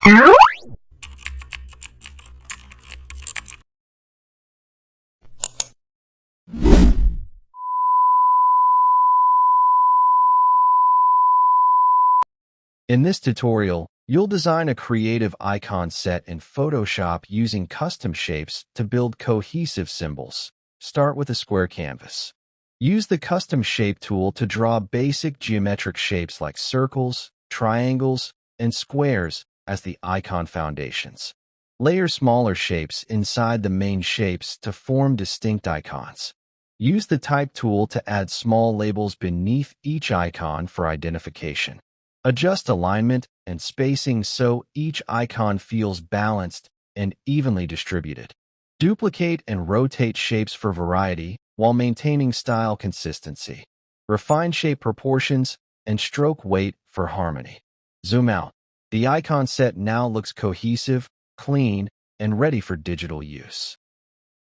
In this tutorial, you'll design a creative icon set in Photoshop using custom shapes to build cohesive symbols. Start with a square canvas. Use the Custom Shape tool to draw basic geometric shapes like circles, triangles, and squares as the icon foundations. Layer smaller shapes inside the main shapes to form distinct icons. Use the Type tool to add small labels beneath each icon for identification. Adjust alignment and spacing so each icon feels balanced and evenly distributed. Duplicate and rotate shapes for variety while maintaining style consistency. Refine shape proportions and stroke weight for harmony. Zoom out. The icon set now looks cohesive, clean, and ready for digital use.